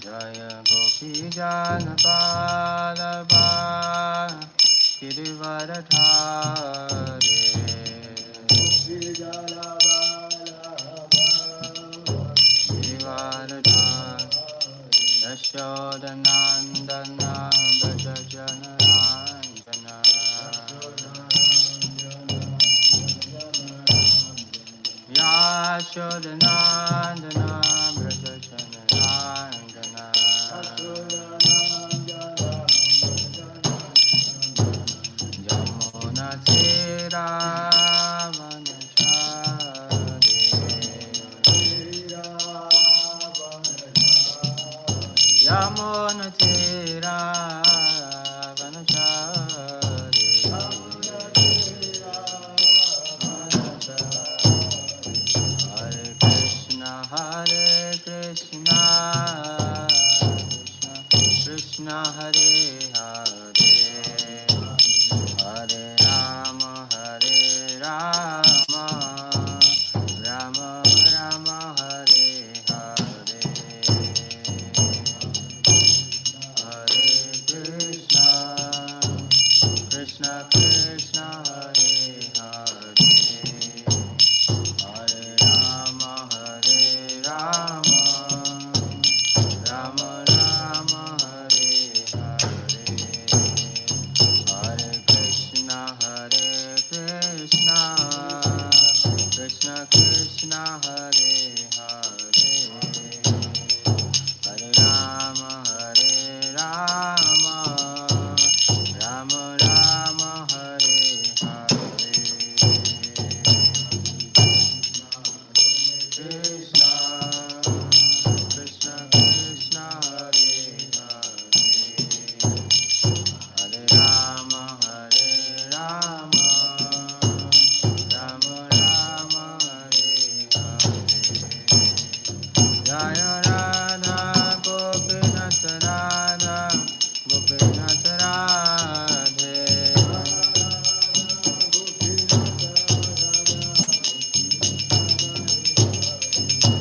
Jaya Gopi Janapalabha Girivaradhare Girivaradhare Yashodanandana Brajajanarandana Yashodanandana Brajajanarandana Jamuna Tira Yamuna Tira Vanachari Hare Krishna Krishna Krishna Hare Hare Hare Rama Rama Rama Hare Hare Hare Krishna Krishna Krishna Hare Hare Hare Rama Rama Rama Hare Hare Hare Krishna Krishna Krishna Hare Hare Hare Rama Rama Rama Hare Hare Krishna Krishna Hare Hare Hare Rama Rama Rama Hare Hare Jaya Radha Gopinath Radha Gopinath Radhe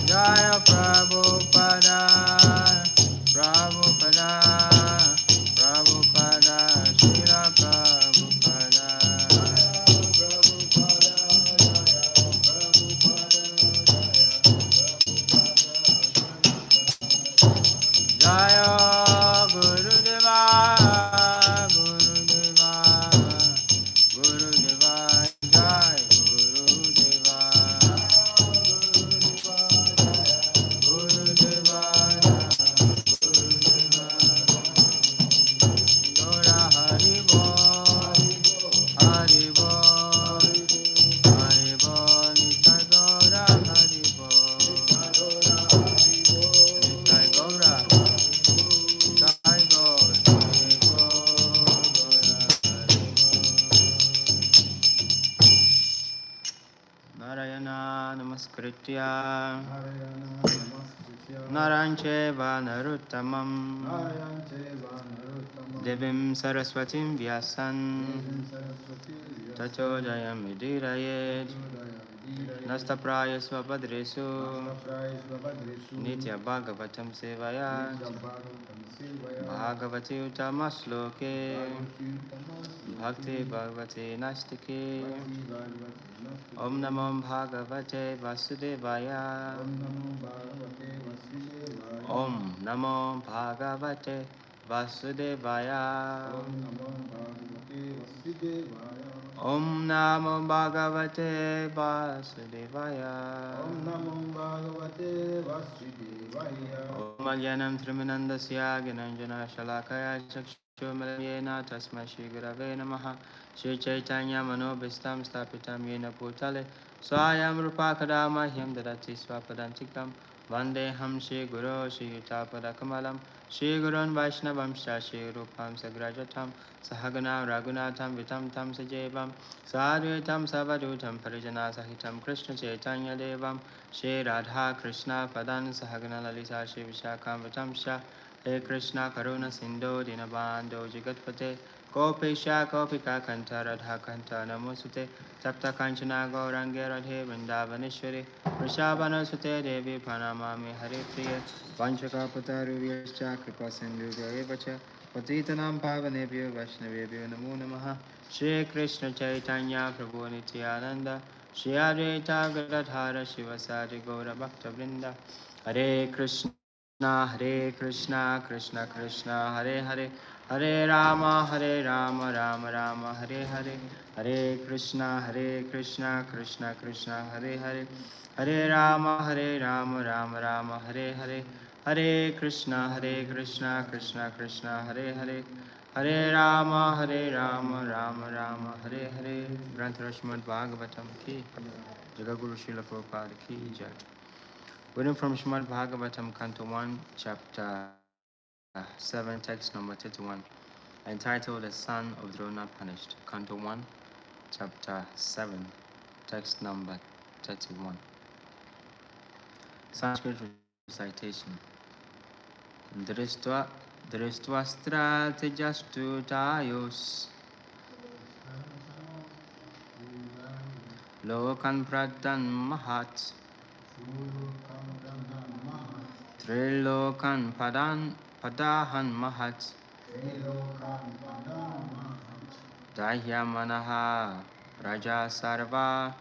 Jaya Prabhupada Prabhupada Prabhupada Srila Prabhupada Jaya Gurudeva Gurudeva Gurudeva Jai Gurudeva Gurudeva Gora Haribo Haribo Haribo Nitai Gora Haribo Nitai Gora Nitai Gora Narayana Namaskritya Narancheva Naruttamam Devim Saraswatim Vyasan Tato Jayam Idirayet Nastapraya Svapadresu Nitya Bhagavatam Sevayat Bhagavati Uttamasloke Bhakti Bhagavati Nastike Om Namo Bhagavate Vasudevaya Om Namo Bhagavate Vasudevaya Om Namo Bhagavate Vasudevaya Om Ajnanam Trimanandasya Gyananjana Shalakaya Chakshumalayenna Tasmai Shri Gurave Namaha Shri Chaitanya Manobhistam Stapitam Yena Bhutale Swayam Rupa Kadamahyam Dadati Swapadantikam Vandeham Shri Guru Shri Yutapada Kamalam Shri Gurun Vaishnavam Shri Rupam Sagrajatam Sahagana Raghunatham Vitam Tam Sajevam Sadhutam Savadutam Parijana Sahitam Krishna Chaitanya Devam Shri Radha Krishna Padan Sahagana Lalita Shri Vishakam Vitam Shah He Krishna Karuna Sindhu Dinabando Jagatpate Gopisha Gopika Kanta Radha Kanta Namusute Tapta Kanchana Gaurange Radhe Vrindavaneshwari Vrishabhana Sute Devi Pranamami Hare Priya Vanchaka Pataruvyascha Kripa Sindhuvya Evacha Patitanam Pavanebhyo Vaishnavebhyo Namo Namaha Shri Krishna Chaitanya Prabhu Nityananda Shri Advaita Gadadhara Shivasadi Gaura Bhakta Vrinda Hare Krishna Krishna Krishna Hare Hare Hare Rama Rama Rama Hare Hare Hare Krishna Krishna Krishna Hare Hare Hare Rama Rama Rama Hare Hare Hare Krishna Krishna Krishna Hare Hare Hare Rama Rama Rama Hare Hare Granth Rashmad Bhagavatam ki Jagaguru Srila Prabhupada ki jai. Reading from Srimad Bhagavatam, Canto 1, Chapter 7, Text number 31, entitled The Son of Drona Punished. Canto 1, Chapter 7, Text number 31. Sanskrit recitation. Dristva strategiastu tayos Lokan pradan mahat Trilokan padahan mahat Dahyamanaha Raja Sarva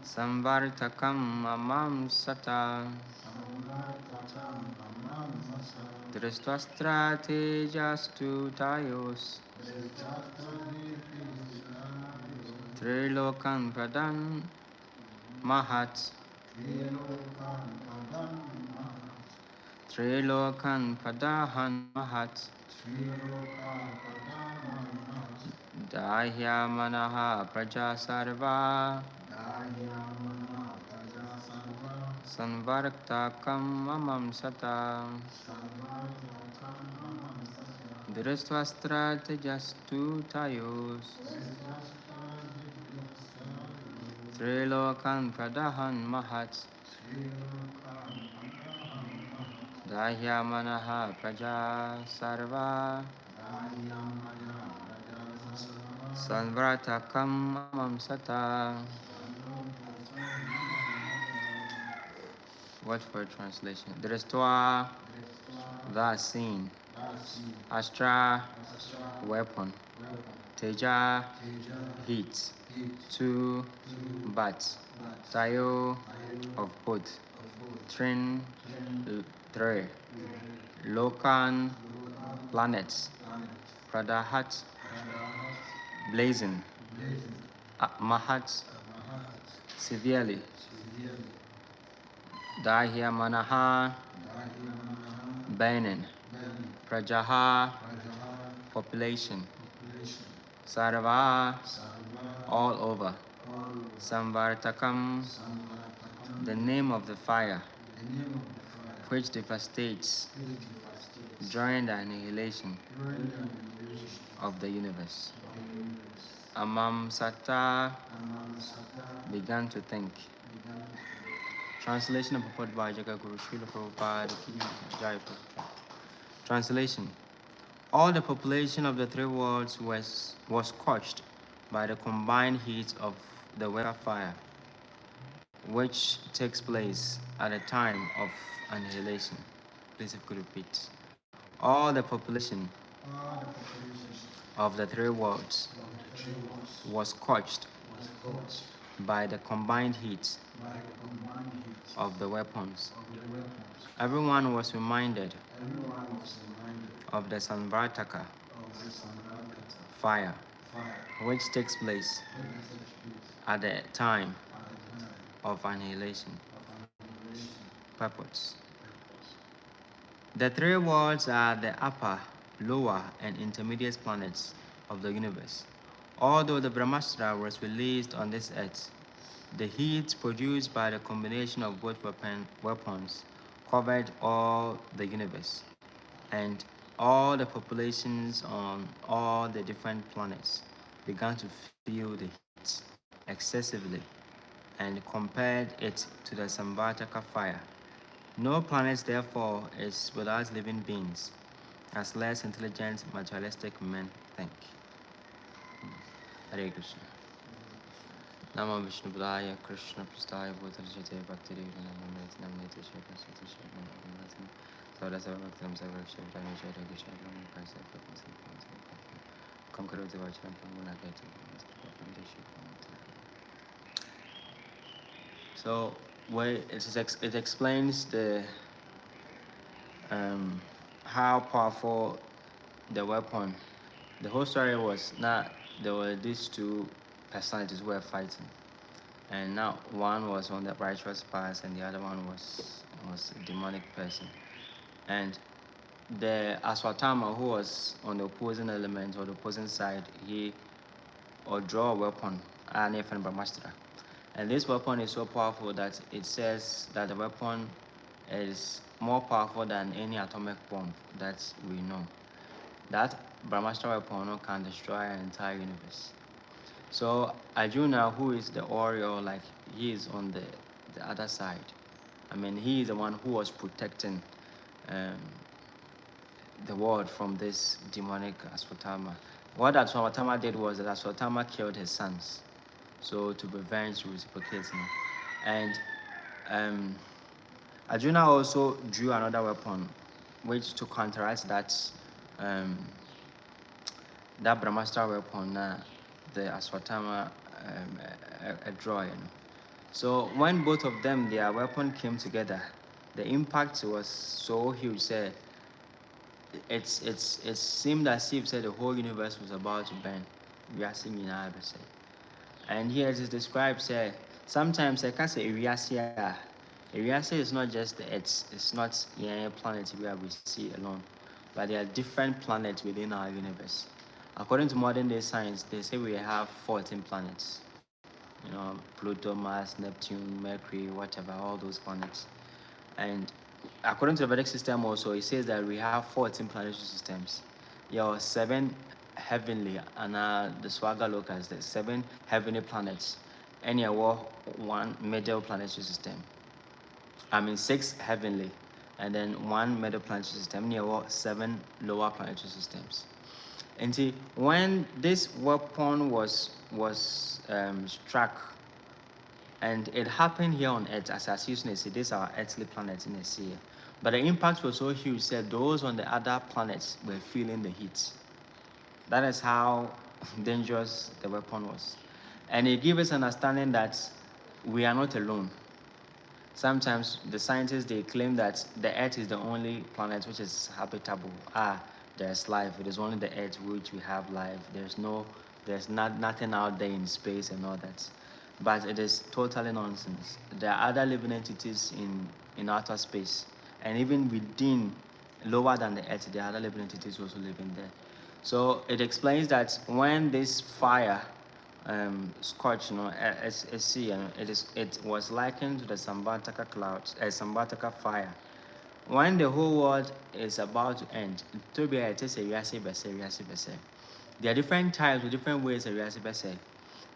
Samvartakam Mamam Sata Dristvastratejastu Tayos Trilokan Pradan Mahat Trilokan Padahan Mahat Dahyamanaha Praja Sarva Sanvartakam Mamam Sata Dristvastratejastu Tayos Trilokan Pradahan Mahat Dahyamanaha Praja Sarva Sanvartakam Mamam Sata. Word for translation. Dristva, the seen. Astra, weapon. Teja, heat. Two, bat. Tayo, of both. Trin, three. Lokan, planets. Pradahat, blazing. Mahat, severely. Dahyamanaha, burning. Prajaha, population. Sarva, all over. Samvartakam, the name of the fire, which devastates during the annihilation of the universe. Amam Sata began to think. Translation of purport by Jagaguru Srila Prabhupada ki jai. Translation. All the population of the three worlds was scorched by the combined heat of the weather fire, which takes place at the time of annihilation. Please, if you could repeat. All the population of the three worlds was scorched by the combined heat of the weapons. Everyone was reminded of the Samvartaka fire, which takes place at the time of annihilation. Purpose. The three worlds are the upper, lower, and intermediate planets of the universe. Although the Brahmastra was released on this earth, the heat produced by the combination of both weapons covered all the universe, and all the populations on all the different planets began to feel the heat excessively and compared it to the Samvartaka fire. No planet, therefore, is without living beings. as less intelligent, materialistic men think. Hare Krishna. Nama Vishnu Padaya Krishna Prastaya Bhutarjate Bhakti Namneti Namneti Shekha Sati Shekha Namneti Sada Seva Bhaktam Seva Shekha Nishara Gishara Kaisa Kamkaroti Vacham Pamunakati. So it explains the how powerful the weapon. The whole story was not there were these two personalities who were fighting, and now one was on the righteous path and the other one was a demonic person. And the Aswatthama, who was on the opposing element or the opposing side, he or draw a weapon, and this weapon is so powerful that it says that the weapon is more powerful than any atomic bomb that we know. That Brahmastra weapon can destroy an entire universe. So Arjuna, who is the warrior, like he is on the other side. I mean, he is the one who was protecting the world from this demonic Aswatthama. What Aswatthama did was that Aswatthama killed his sons, so to revenge, to reciprocate. And Arjuna also drew another weapon, which to counteract that that Brahmastra weapon, the Aswatthama draw. So when both of them, their weapon came together, the impact was so huge. It seemed as if the whole universe was about to burn. We are seeing and here it is described, sometimes I can say Iriase is not just the Earth, it's not a planet where we see alone, but there are different planets within our universe. According to modern day science, they say we have 14 planets. Pluto, Mars, Neptune, Mercury, whatever, all those planets. And according to the Vedic system also, it says that we have 14 planetary systems. 7 heavenly, and the Swaga locals, the 7 heavenly planets, and one middle planetary system. 6 heavenly, and then 1 middle planetary system, 7 lower planetary systems. And see, when this weapon was struck, and it happened here on Earth, as I see, these are earthly planets in the sea. But the impact was so huge that those on the other planets were feeling the heat. That is how dangerous the weapon was. And it gives us understanding that we are not alone. Sometimes the scientists, they claim that the Earth is the only planet which is habitable. There's life. It is only the Earth which we have life. There's nothing out there in space and all that. But it is totally nonsense. There are other living entities in outer space, and even within, lower than the Earth, there are other living entities also living there. So it explains that when this fire scorched, a sea, it was likened to the Sambataka clouds, Sambataka fire. When the whole world is about to end, to be it is a Yasi Bese. There are different types with different ways of Yasi Bese.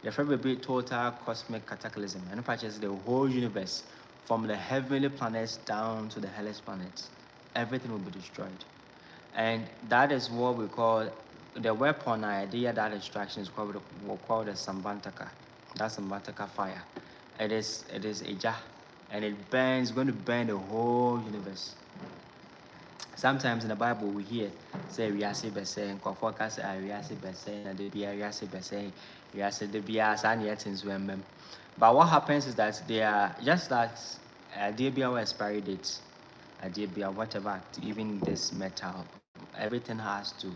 The first will be total cosmic cataclysm, and purchase the whole universe from the heavenly planets down to the hellish planets. Everything will be destroyed. And that is what we call the weapon idea. That destruction is called the Sambantaka. That's Sambantaka fire. It is a jar, and it burns, going to burn the whole universe. Sometimes in the Bible we hear say Riasi Bese and Kofoka say Riasi Bese and the Riasi Bese, Riasi the Bias and yet in Zwemem. But what happens is that they are just that they be our expiry dates, they be whatever, even this metal, everything has to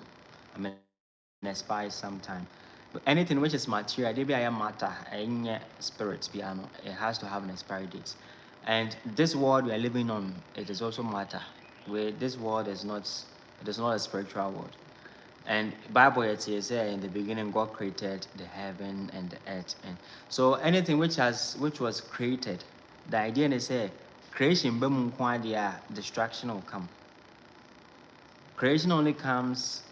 expire sometime. But anything which is material, they be a matter, any spirit piano, it has to have an expiry date. And this world we are living on, it is also matter. Where this world is not a spiritual world. And Bible it says in the beginning God created the heaven and the earth. And so anything which was created, the idea is creation destruction will come. Creation only comes,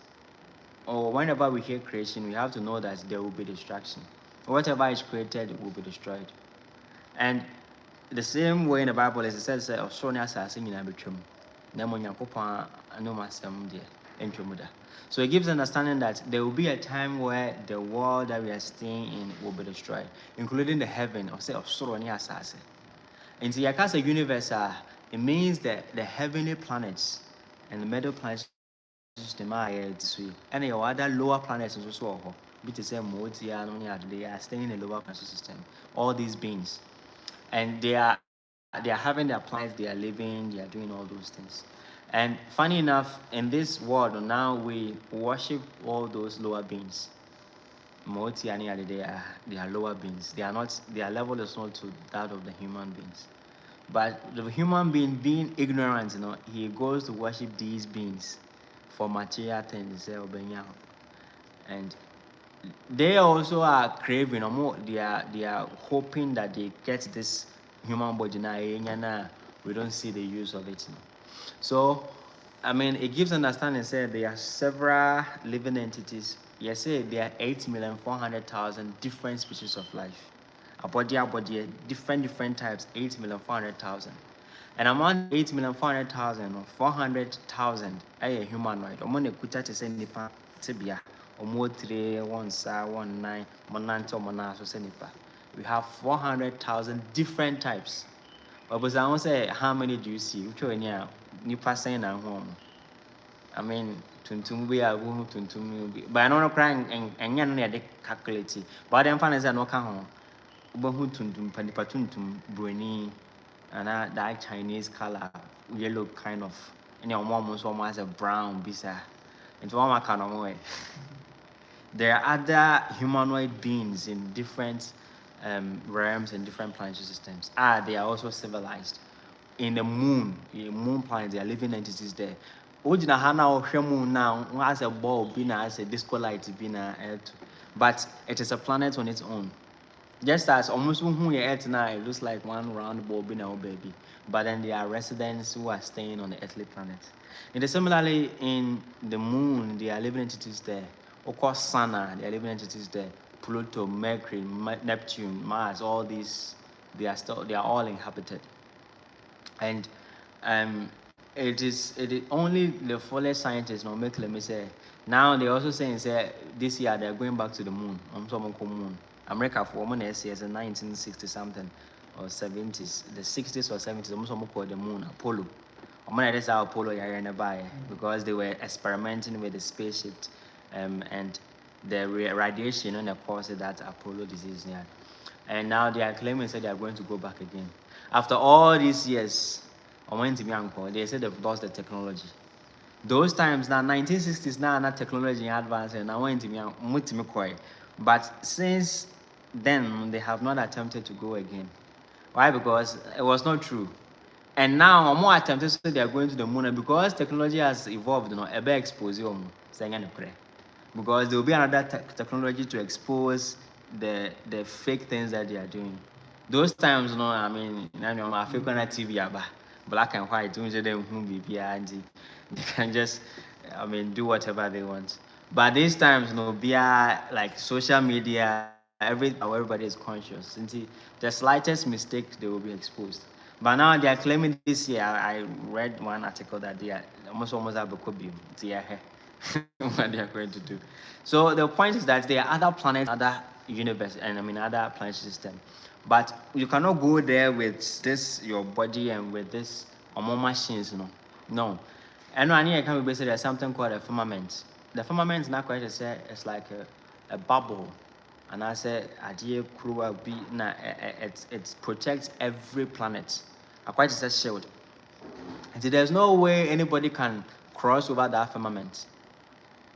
or whenever we hear creation, we have to know that there will be destruction. Whatever is created will be destroyed. And the same way in the Bible, as it says, Australia assassin in Abitrum. So it gives understanding that there will be a time where the world that we are staying in will be destroyed, including the heaven, or say of Soroni Asase. And the Yakasa universe, it means that the heavenly planets and the middle planet system are and your other lower planets also. They are staying in the lower planet system. All these beings, and they are having their planets, they are living, they are doing all those things. And funny enough, in this world now we worship all those lower beings. They are lower beings. They are not. Their level is not to that of the human beings. But the human being ignorant, he goes to worship these beings for material things. And they also are craving, or more, they are hoping that they get this human body now. We don't see the use of it. So, I mean, it gives understanding. Say there are several living entities. Yes, say there are 8,400,000 different species of life. A body, different types. 8,400,000. And among 8,400,000 or 400,000, a humanoid. Among the kuta to say nipa tibia. Omo 3, 1 sa, 1 9, monante, monaso say nipa. We have 400,000 different types. But I won't say how many do you see? Which one yeah, nipa saying at home. I mean, tuntum we are who tuntum. But I don't know crying and yan near the calculate. But then find is no can home. Ubahu tuntum, panipa tuntum, bruni, and that Chinese color, yellow kind of. And your mom was almost a brown bisa. Into one kind of way. There are other humanoid beings in different realms and different planetary systems. They are also civilized. In the moon planet, there are living entities there. Ojina hana ohwe moon now as a bulb, as a disco light, but it is a planet on its own. Just as almost who you Earth now, it looks like one round bulb in our baby. But then there are residents who are staying on the earthly planet. And similarly, in the moon, there are living entities there. Of course, Sun, there are living entities there. Pluto, Mercury, Neptune, Mars, all these, they are all inhabited. And it is only the fullest scientists now make me say. Now they also saying this year they're going back to the moon. Moon. America for women is in 1960 something or 70s, the 60s or 70s. Almost called the moon Apollo. That's how Apollo nearby because they were experimenting with the spaceship, and the radiation and the cause of that Apollo disease. Yeah. And now they are claiming they are going to go back again. After all these years, they said they've lost the technology. Those times now, 1960s now, not technology advanced, and I went to me. But since then, they have not attempted to go again. Why? Because it was not true. And now, more attempted to say they are going to the moon, and because technology has evolved, a better exposure, because there will be another technology to expose the fake things that they are doing. Those times, I mean, African TV, black and white, they can just, do whatever they want. But these times, be like social media, everybody is conscious. The slightest mistake, they will be exposed. But now they are claiming this year. I read one article that they are almost have a copy. What they are going to do. So the point is that there are other planets, other universe, and other planet system. But you cannot go there with this your body and with this more machines, No. And I can be there's something called a firmament. The firmament is not quite it's like a bubble. And I said idea crew be it protects every planet. I quite a shield. And so there's no way anybody can cross over that firmament.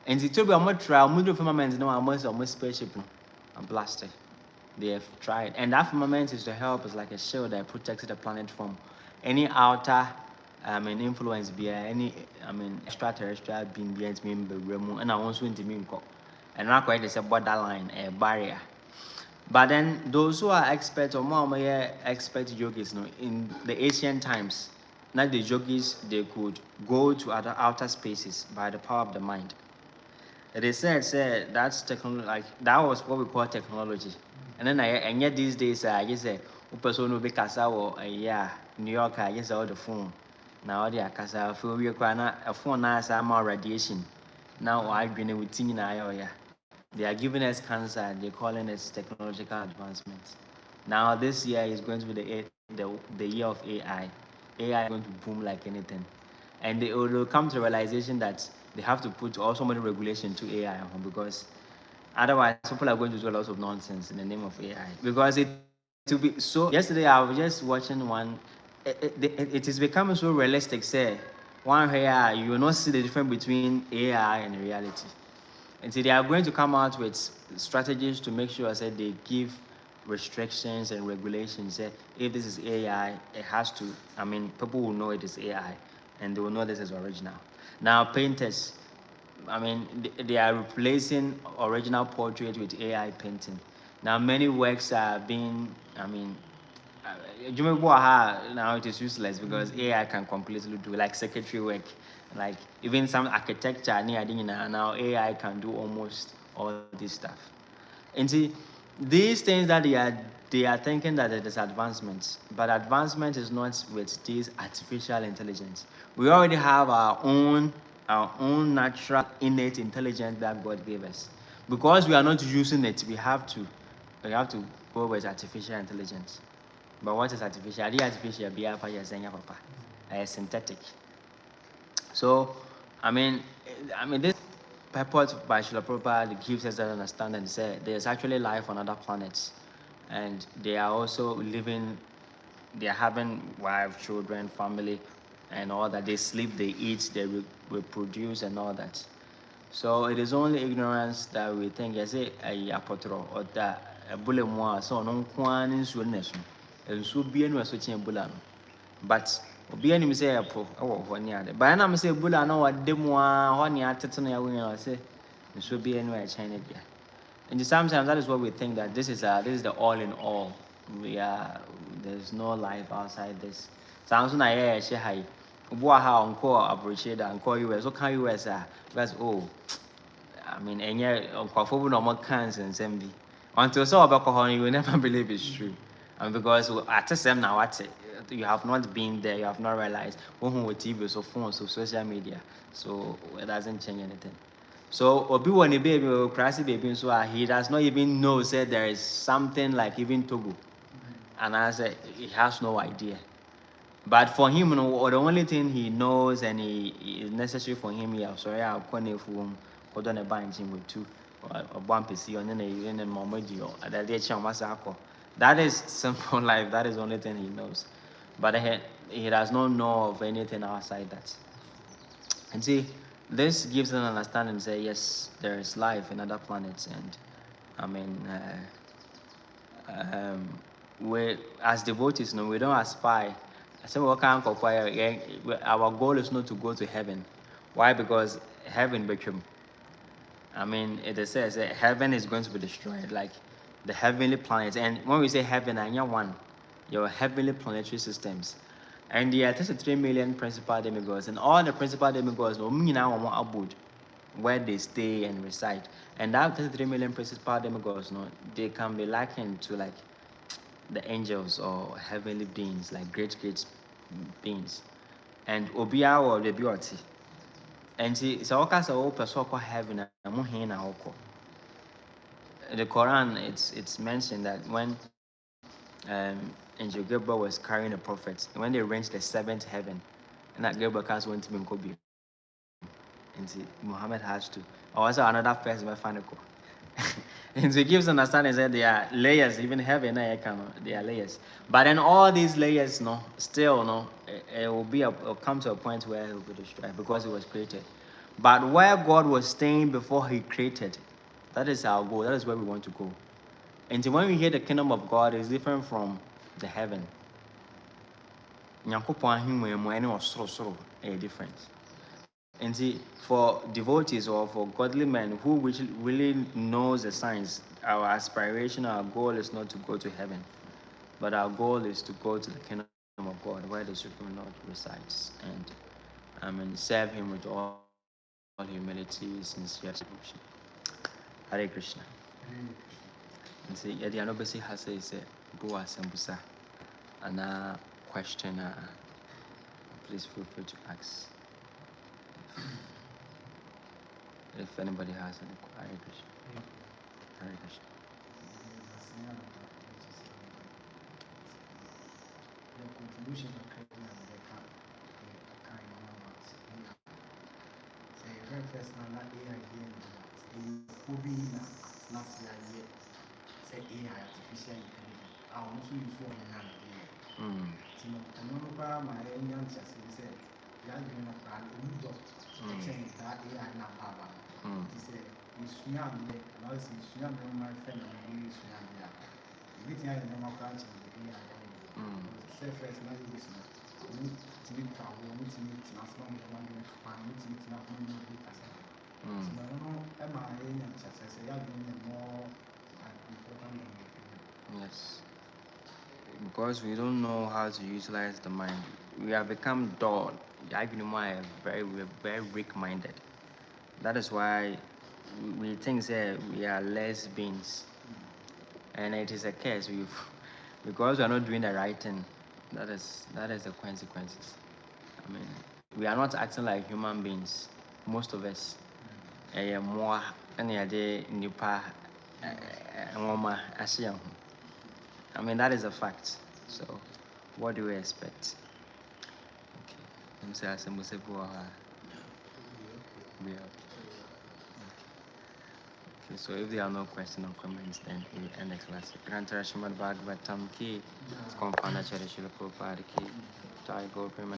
And it will be a much trial, firmament, almost spaceship, and blasted. They have tried. And that firmament is to help, it's like a shield that protects the planet from any outer influence, any extraterrestrial being, and I want to mean, and not quite a borderline, a barrier. But then those who are experts or more expert yogis, in the ancient times, not the yogis, they could go to other outer spaces by the power of the mind. They said that's technology, like that was what we call technology. And then and yet these days I just say person will be casa or New York, I just all the phone. Now they are casa feel we a phone as more radiation. Now I been with teen in They are giving us cancer, they're calling it technological advancements. Now this year is going to be the year of AI. AI is going to boom like anything. And they will come to the realization that they have to put also many regulation to AI because otherwise people are going to do a lot of nonsense in the name of AI. Because it will be so yesterday I was just watching one it is becoming so realistic, say one here you will not see the difference between AI and reality. And so they are going to come out with strategies to make sure that they give restrictions and regulations. If this is AI, it has to, people will know it is AI and they will know this is original. Now, painters, they are replacing original portrait with AI painting. Now, many works are being, now it is useless because AI can completely do like secretary work, like even some architecture. Now AI can do almost all this stuff. And see, these things that they are thinking that it is advancements, but advancement is not with this artificial intelligence. We already have our own natural innate intelligence that God gave us. Because we are not using it, we have to go with artificial intelligence. But what is artificial? The artificial be papa, synthetic. So, this purport by Srila Prabhupada gives us that understanding. Say there's actually life on other planets, and they are also living. They are having wife, children, family, and all that. They sleep, they eat, they reproduce, and all that. So it is only ignorance that we think, yes, a apotro or that a bullet more so no one in nation. And so be any such a bullet. But be any say a po, oh, one yard. But I'm say bullet, no, what demo, one yard, tetana, I say, and so be anywhere China. And sometimes that is what we think that this is the all in all. There's no life outside this. Sounds like yeah, she high. Boa how uncle appreciate that uncle US. What can US because and yeah, uncle normal cans and same until so about alcohol you will never believe it's true. And because at the same now what you have not been there, you have not realized when with TV, so phones, so social media. So it doesn't change anything. So Obi Wani baby or Krasi baby so he does not even know say there is something like even Togo. And I said he has no idea. But for him, the only thing he knows and he is necessary for him, sorry, I'll call him hold on a bunch with two or bumpy see on any momadio at the that is simple life, that is the only thing he knows. But he does not know of anything outside that. And see, this gives an understanding, say, yes, there is life in other planets, and I mean, we as devotees, we don't aspire. I say, what kind of fire? Our goal is not to go to heaven. Why? Because heaven became. It says that heaven is going to be destroyed, like the heavenly planets. And when we say heaven, I know one, your heavenly planetary systems. And there are 33 million principal demigods, and all the principal demigods, abode, where they stay and reside. And that 33 million principal demigods, they can be likened to like the angels or heavenly beings, like great beings. And Obia or the beauty. And see, so all kinds of open so called heaven and muhina oko. The Quran, it's mentioned that when Angel Gabriel was carrying the prophets, when they reached the seventh heaven, and that Gabriel cast went to Minkobi. And see, Muhammad has to. Also, another person by Fanako. And so it gives understanding that there are layers, even heaven, there are layers. But then all these layers, still, it will come to a point where it will be destroyed because it was created. But where God was staying before He created, that is our goal. That is where we want to go. And so when we hear the kingdom of God, it's different from the heaven. A difference. And see, for devotees or for godly men who really knows the science, our aspiration, our goal is not to go to heaven, but our goal is to go to the kingdom of God, where the Supreme Lord resides, and serve Him with all humility, sincere devotion. Hare Krishna. And see, Yadi Anobasi Hase is a Boa Sambusa, and a question. please feel free to ask if anybody has any question. Hare Krishna. The contribution of first now that AI again will be not say AI artificial intelligence. I also use one hand. My answer said, you are going to plan a new job. That AI not power. He said, you swim, and also you swim, my friend, and you swim. Everything I know about the AI. Say first, now you listen. To meet travel, to meet national government, to meet national so I don't know, am I in success? I have been more important than Yes. Because we don't know how to utilize the mind. We have become dull. We're very weak-minded. That is why we think that we are less beings. And it is a curse. Because we are not doing the right thing. That is the consequences. I mean, we are not acting like human beings. Most of us. More any idea nipa I mean, that is a fact. So what do we expect? Okay. Okay, so if there are no questions or comments, then we end the class. Grant Rashmad Bhagavatam ki, Compound Acharya Shila Prabhupada ki, Jai Gaur Premanand.